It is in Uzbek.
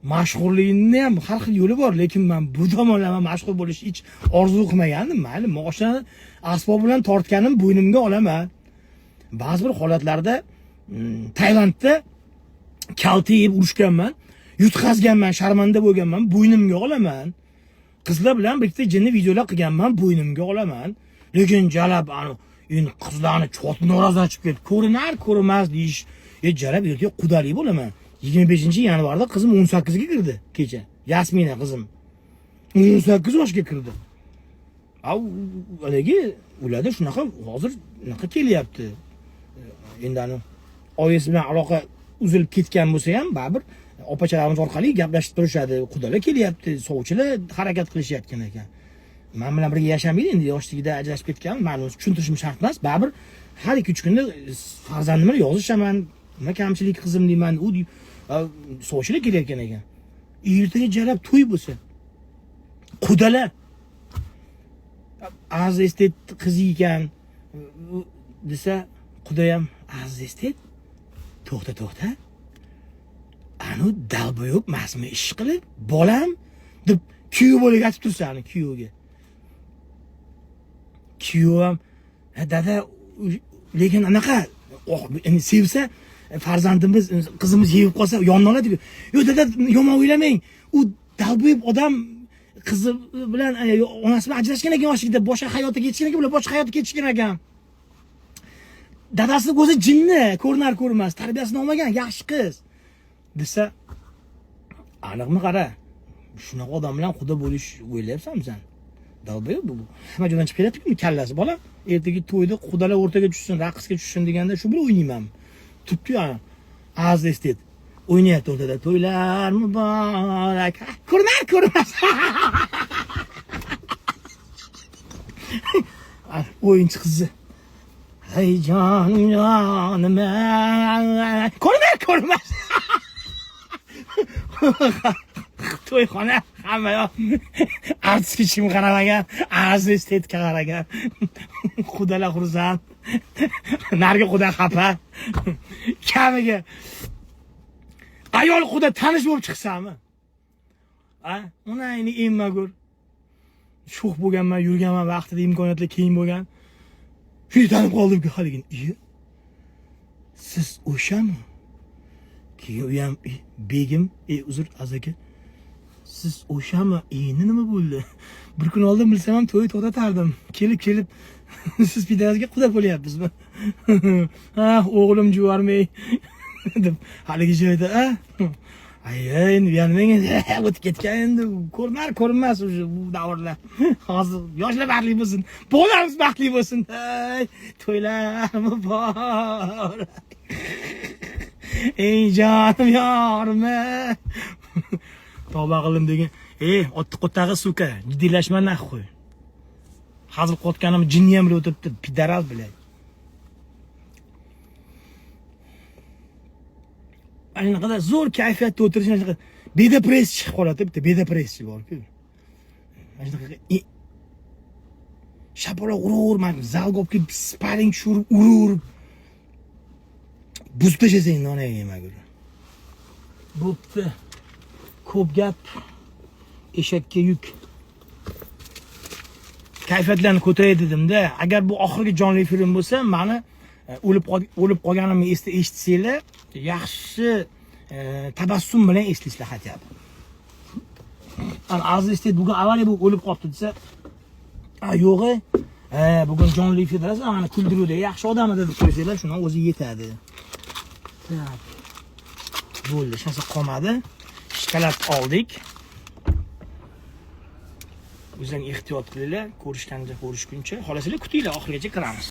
mashhurlikni ham har xil yo'li bor, lekin men bu tomonlama mashhur bo'lish hech orzu qilmagandim. Mayli, moshina asbob bilan tortganim bo'ynimga olaman. Ba'zi bir holatlarda Tailandda kalta yeb urishganman, yutqazganman, sharmanda bo'lganman, bo'ynimga olaman. Qizlar bilan birlikda jinni videolar qilganman, bo'ynimga olaman. Lekin jalab endi qizlarni chot norozi ochib ketdi. Ko'rinar, ko'rmas deyish. Jalab ertaga qudalik bo'laman. 25-yanvarda qizim 18 ga kirdi kecha. Yasmina qizim 18 yoshga kirdi. Haligi ularda shunaqa hozir shunaqa kelyapti. Endi oyisi bilan aloqa uzilib ketgan bo'lsa ham, baribir opachalarimiz orqali gaplashib turishadi. Qudalar kelyapti, sovchilar harakat qilishayotgan ekan. Men bilan birga yashamaydi, endi yoshligida ajrashib ketgan. Men uni tushuntirishim shart emas. Baribir har 2-3 kunda farzandimni yozishaman. Nima kamchilik qizim deyman, u sovchilar kelayotgan ekan. Ertaga jalab to'y bo'lsa, qudalar aziz estet qizi ekan desa, quda ham aziz estet to'xta. Anu dalboyo'q masmi ish qilib, bolam deb kuyov bo'lib aytib tursan, kuyovga. Kuyov ham dada, lekin anaqa endi sevsa farzandimiz, qizimiz yeyib qolsa yondan oladi. Yo'q dada, yomon o'ylamang. U dalboyo'q odam qizi bilan onasi bilan ajrashgan ekan yoshligida, boshqa hayotga ketishgan ekan, ular boshqa hayotga ketishgan ekan. Dadasi o'zi jinni, ko'rinar ko'rmas, tarbiyasini olmagan, yaxshi qiz desa, aniqmi qara. Shunaqa odam bilan xudo bo'lish o'ylayapsanmi sen? Dalboyo'q bu. Hamma joydan chiqib kelyapti-ku kallasi. Bolam ertaga to'yda xudolar o'rtaga tushsin, raqsga tushsin deganda shu bilan o'ynayman. Tutdi ana. Aziz estet. O'ynayapti o'rtada. To'ylar muborak. Ko'rnar ko'rmas. O'yinchi qizi. Hey jonim. Ko'rnar ko'rmas. To'yxona hamma yoq artistga chim qaramagan, aziz estetika qaragan. Xudolar xursand. Narga xudo xafa. Kamiga ayol xudo tanish bo'lib chiqsami? Uni ayni emmagur. Sho'x bo'lganman, yurganman, vaqtida imkoniyatlar keng bo'lgan. Shuni tanib qoldim-ku haligin. Siz o'shami? Keyin ham begim, uzr azaka. Siz o'shami? Endi nima bo'ldi? Bir kun oldin bilsam ham to'y to'xtatardim. Kelib siz pidarazga quda bo'lyapsizmi? O'g'lim juvarmay deb haligi joyda, endi uyalmang, o'tib ketgan endi ko'rnar ko'rinmas o'sha bu davrlar. Hozir yoshlar baxtli bo'lsin, bolalarimiz baxtli bo'lsin. To'ylar muborak. Ey jonim yorma. Tavba qildim degan. Otni qo'tag'i suka, jiddiylashma naxo'y. Hazil qotganim jinni ham bilib o'tiribdi, pidaral bilay. Ana qadar zo'r kayfiyatda o'tirish, ana bedepress chiqib qoladi, bitta bedepressi bor-ku. Ana shapaloq urur, zalga olib kelib sparing tushirib urur. Buzib tashlasang nonaga yemagur. Bo'pti. Ko'p gap, eshakka yuk. Kayfiyatlarni ko'taray dedim-da. Agar bu oxirgi jonli film bo'lsa, meni o'lib qolganimni eshitsanglar, yaxshi tabassum bilan eslaysizlar xatiyat. Aziz estet bugun avvaliga bu o'lib qolibdi desa, yo'g'i, bugun jonli filmda ana kuldiruvda yaxshi odam edi deb qo'ysanglar, shundan o'zi yetadi. Bo'ldi, hech qolmadi. Shkalab oldik. O'zing ehtiyot qilinglar, ko'rishguncha, xohlasanglar kutinglar, oxirigacha kiramiz.